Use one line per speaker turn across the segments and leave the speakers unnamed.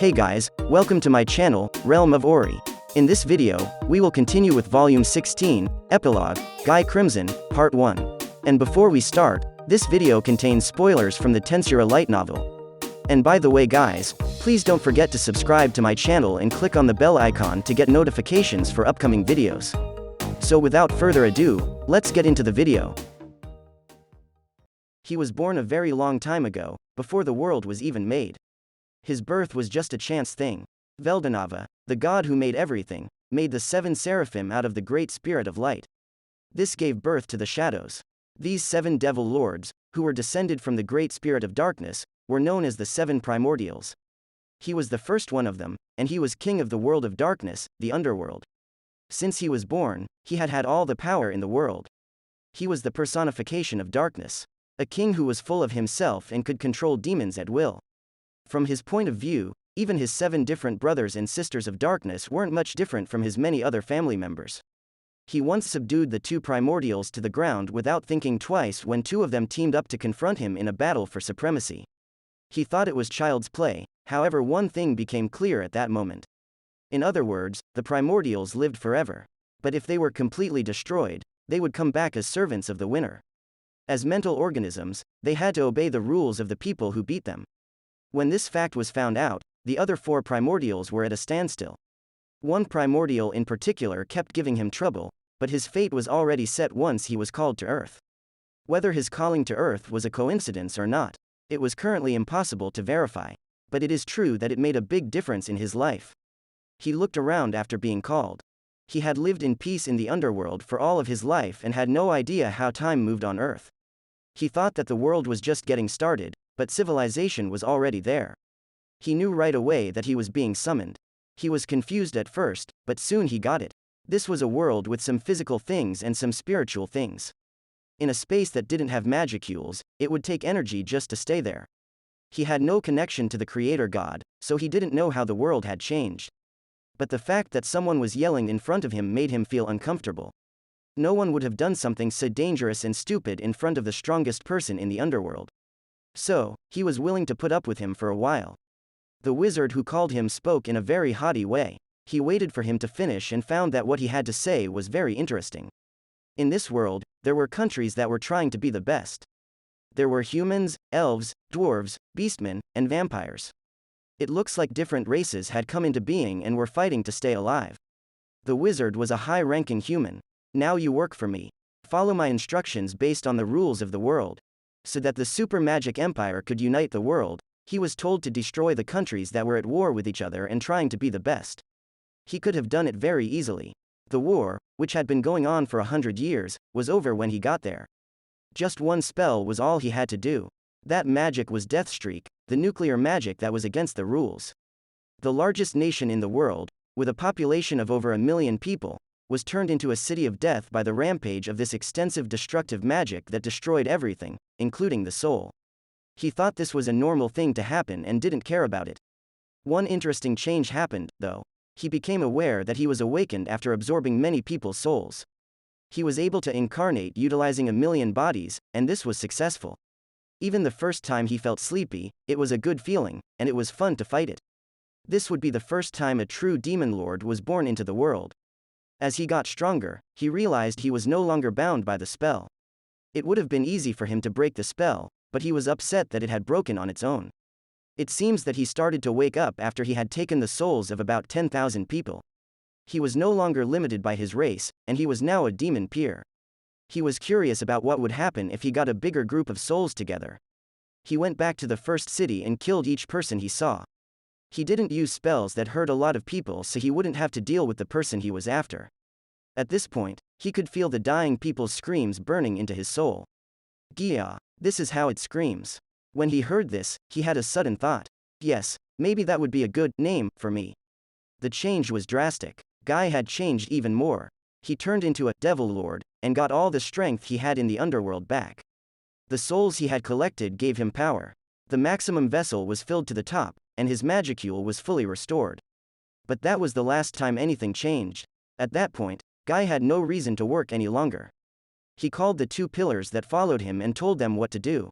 Hey guys, welcome to my channel, Realm of Ori. In this video, we will continue with Volume 16, Epilogue, Guy Crimson, Part 1. And before we start, this video contains spoilers from the Tensura Light Novel. And by the way guys, please don't forget to subscribe to my channel and click on the bell icon to get notifications for upcoming videos. So without further ado, let's get into the video. He was born a very long time ago, before the world was even made. His birth was just a chance thing. Veldanava, the god who made everything, made the 7 seraphim out of the great spirit of light. This gave birth to the shadows. These 7 devil lords, who were descended from the great spirit of darkness, were known as the 7 Primordials. He was the first one of them, and he was king of the world of darkness, the underworld. Since he was born, he had had all the power in the world. He was the personification of darkness. A king who was full of himself and could control demons at will. From his point of view, even his 7 different brothers and sisters of darkness weren't much different from his many other family members. He once subdued the 2 Primordials to the ground without thinking twice when 2 of them teamed up to confront him in a battle for supremacy. He thought it was child's play, however one thing became clear at that moment. In other words, the Primordials lived forever. But if they were completely destroyed, they would come back as servants of the winner. As mental organisms, they had to obey the rules of the people who beat them. When this fact was found out, the other 4 Primordials were at a standstill. One Primordial in particular kept giving him trouble, but his fate was already set once he was called to Earth. Whether his calling to Earth was a coincidence or not, it was currently impossible to verify. But it is true that it made a big difference in his life. He looked around after being called. He had lived in peace in the underworld for all of his life and had no idea how time moved on Earth. He thought that the world was just getting started, but civilization was already there. He knew right away that he was being summoned. He was confused at first, but soon he got it. This was a world with some physical things and some spiritual things. In a space that didn't have magicules, it would take energy just to stay there. He had no connection to the creator god, so he didn't know how the world had changed. But the fact that someone was yelling in front of him made him feel uncomfortable. No one would have done something so dangerous and stupid in front of the strongest person in the underworld. So, he was willing to put up with him for a while. The wizard who called him spoke in a very haughty way. He waited for him to finish and found that what he had to say was very interesting. In this world, there were countries that were trying to be the best. There were humans, elves, dwarves, beastmen, and vampires. It looks like different races had come into being and were fighting to stay alive. The wizard was a high-ranking human. Now you work for me. Follow my instructions based on the rules of the world. So that the super magic empire could unite the world, he was told to destroy the countries that were at war with each other and trying to be the best. He could have done it very easily. The war, which had been going on for 100 years, was over when he got there. Just one spell was all he had to do. That magic was Deathstreak, the nuclear magic that was against the rules. The largest nation in the world, with a population of over 1 million people, was turned into a city of death by the rampage of this extensive destructive magic that destroyed everything, including the soul. He thought this was a normal thing to happen and didn't care about it. One interesting change happened, though. He became aware that he was awakened after absorbing many people's souls. He was able to incarnate utilizing 1 million bodies, and this was successful. Even the first time he felt sleepy, it was a good feeling, and it was fun to fight it. This would be the first time a true demon lord was born into the world. As he got stronger, he realized he was no longer bound by the spell. It would have been easy for him to break the spell, but he was upset that it had broken on its own. It seems that he started to wake up after he had taken the souls of about 10,000 people. He was no longer limited by his race, and he was now a demon peer. He was curious about what would happen if he got a bigger group of souls together. He went back to the first city and killed each person he saw. He didn't use spells that hurt a lot of people so he wouldn't have to deal with the person he was after. At this point, he could feel the dying people's screams burning into his soul. Gia, this is how it screams. When he heard this, he had a sudden thought. Yes, maybe that would be a good name for me. The change was drastic. Guy had changed even more. He turned into a devil lord and got all the strength he had in the underworld back. The souls he had collected gave him power. The maximum vessel was filled to the top, and his magicule was fully restored. But that was the last time anything changed. At that point, Guy had no reason to work any longer. He called the 2 pillars that followed him and told them what to do.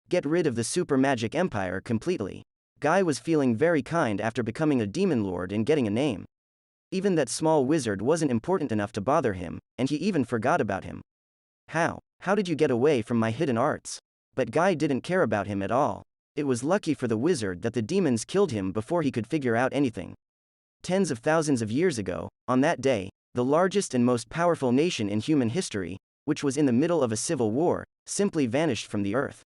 Get rid of the super magic empire completely. Guy was feeling very kind after becoming a demon lord and getting a name. Even that small wizard wasn't important enough to bother him, and he even forgot about him. How did you get away from my hidden arts? But Guy didn't care about him at all. It was lucky for the wizard that the demons killed him before he could figure out anything. Tens of thousands of years ago, on that day, the largest and most powerful nation in human history, which was in the middle of a civil war, simply vanished from the earth.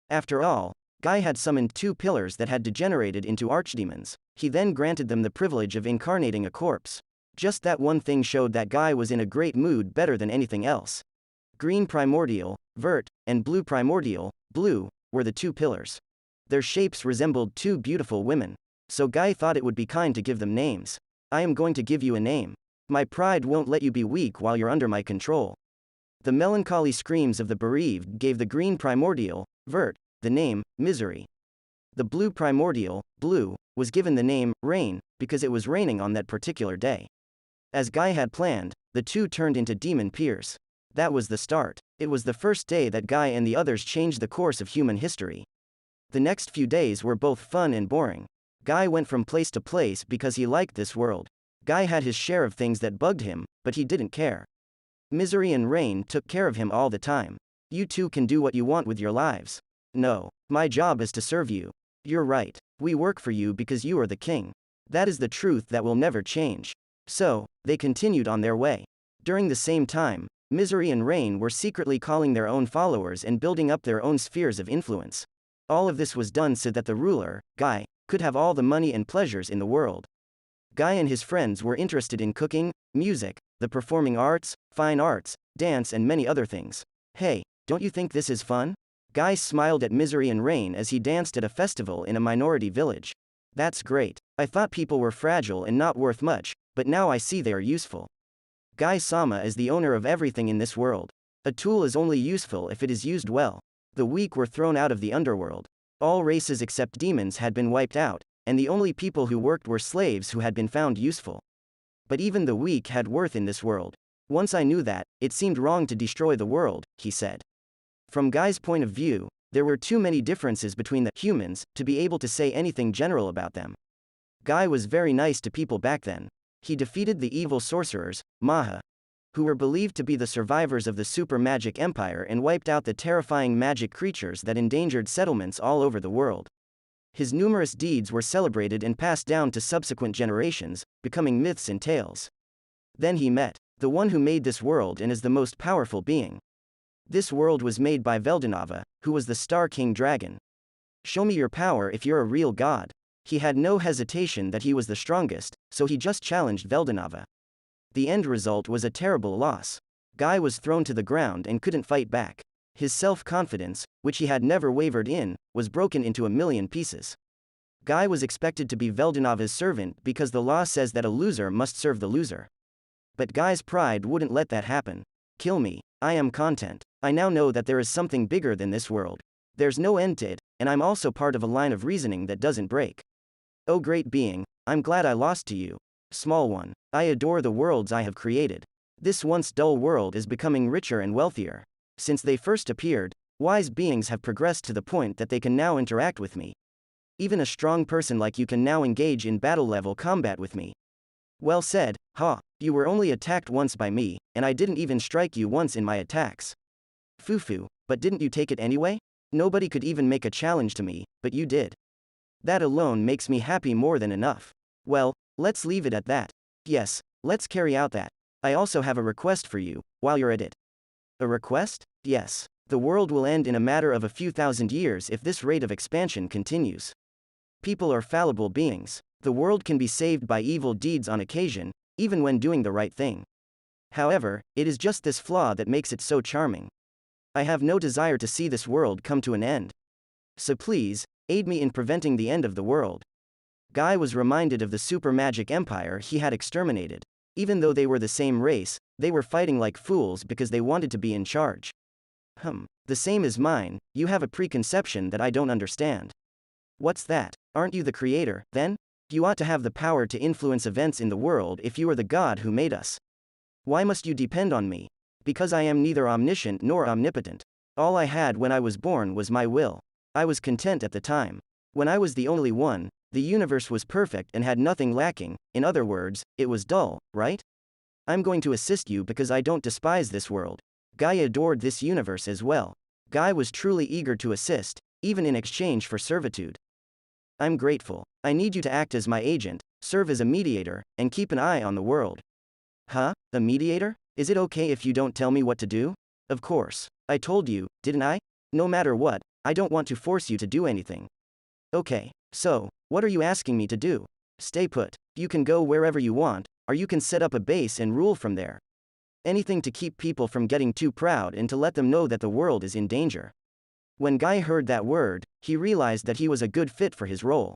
After all, Guy had summoned 2 pillars that had degenerated into archdemons. He then granted them the privilege of incarnating a corpse. Just that one thing showed that Guy was in a great mood better than anything else. Green Primordial, Vert, and Blue Primordial, Blue, were the 2 pillars. Their shapes resembled 2 beautiful women. So Guy thought it would be kind to give them names. I am going to give you a name. My pride won't let you be weak while you're under my control. The melancholy screams of the bereaved gave the green primordial, Vert, the name, Misery. The blue primordial, Blue, was given the name, Rain, because it was raining on that particular day. As Guy had planned, the 2 turned into demon peers. That was the start. It was the first day that Guy and the others changed the course of human history. The next few days were both fun and boring. Guy went from place to place because he liked this world. Guy had his share of things that bugged him, but he didn't care. Misery and Rain took care of him all the time. You 2 can do what you want with your lives. No, my job is to serve you. You're right. We work for you because you are the king. That is the truth that will never change. So, they continued on their way. During the same time, Misery and Rain were secretly calling their own followers and building up their own spheres of influence. All of this was done so that the ruler, Guy, could have all the money and pleasures in the world. Guy and his friends were interested in cooking, music, the performing arts, fine arts, dance and many other things. Hey, don't you think this is fun? Guy smiled at Misery and Rain as he danced at a festival in a minority village. That's great. I thought people were fragile and not worth much, but now I see they are useful. Guy-sama is the owner of everything in this world. A tool is only useful if it is used well. The weak were thrown out of the underworld. All races except demons had been wiped out, and the only people who worked were slaves who had been found useful. But even the weak had worth in this world. Once I knew that, it seemed wrong to destroy the world, he said. From Guy's point of view, there were too many differences between the humans to be able to say anything general about them. Guy was very nice to people back then. He defeated the evil sorcerers, Maha, who were believed to be the survivors of the super magic empire and wiped out the terrifying magic creatures that endangered settlements all over the world. His numerous deeds were celebrated and passed down to subsequent generations, becoming myths and tales. Then he met the one who made this world and is the most powerful being. This world was made by Veldanava, who was the Star King Dragon. Show me your power if you're a real god. He had no hesitation that he was the strongest, so he just challenged Veldanava. The end result was a terrible loss. Guy was thrown to the ground and couldn't fight back. His self-confidence, which he had never wavered in, was broken into a million pieces. Guy was expected to be Veldanava's servant because the law says that a loser must serve the loser. But Guy's pride wouldn't let that happen. Kill me, I am content. I now know that there is something bigger than this world. There's no end to it, and I'm also part of a line of reasoning that doesn't break. Oh great being, I'm glad I lost to you. Small one, I adore the worlds I have created. This once dull world is becoming richer and wealthier. Since they first appeared, wise beings have progressed to the point that they can now interact with me. Even a strong person like you can now engage in battle-level combat with me. Well said, ha, you were only attacked once by me, and I didn't even strike you once in my attacks. Fufu, but didn't you take it anyway? Nobody could even make a challenge to me, but you did. That alone makes me happy more than enough. Well, let's leave it at that. Yes, let's carry out that. I also have a request for you, while you're at it. A request? Yes. The world will end in a matter of a few thousand years if this rate of expansion continues. People are fallible beings. The world can be saved by evil deeds on occasion, even when doing the right thing. However, it is just this flaw that makes it so charming. I have no desire to see this world come to an end. So please, aid me in preventing the end of the world. Guy was reminded of the super magic empire he had exterminated. Even though they were the same race, they were fighting like fools because they wanted to be in charge. The same as mine, you have a preconception that I don't understand. What's that? Aren't you the creator, then? You ought to have the power to influence events in the world if you are the god who made us. Why must you depend on me? Because I am neither omniscient nor omnipotent. All I had when I was born was my will. I was content at the time. When I was the only one, the universe was perfect and had nothing lacking, in other words, it was dull, right? I'm going to assist you because I don't despise this world. Guy adored this universe as well. Guy was truly eager to assist, even in exchange for servitude. I'm grateful. I need you to act as my agent, serve as a mediator, and keep an eye on the world. Huh? A mediator? Is it okay if you don't tell me what to do? Of course. I told you, didn't I? No matter what, I don't want to force you to do anything. Okay, so, what are you asking me to do? Stay put. You can go wherever you want, or you can set up a base and rule from there. Anything to keep people from getting too proud and to let them know that the world is in danger. When Guy heard that word, he realized that he was a good fit for his role.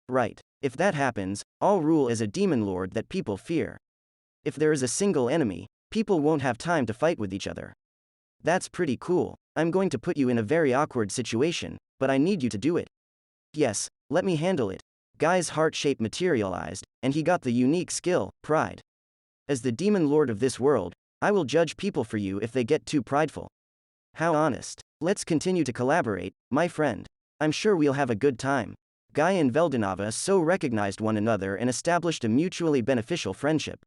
Right. If that happens, I'll rule as a demon lord that people fear. If there is a single enemy, people won't have time to fight with each other. That's pretty cool. I'm going to put you in a very awkward situation, but I need you to do it. Yes, let me handle it. Guy's heart shape materialized, and he got the unique skill, pride. As the demon lord of this world, I will judge people for you if they get too prideful. How honest. Let's continue to collaborate, my friend. I'm sure we'll have a good time. Guy and Veldanava so recognized one another and established a mutually beneficial friendship.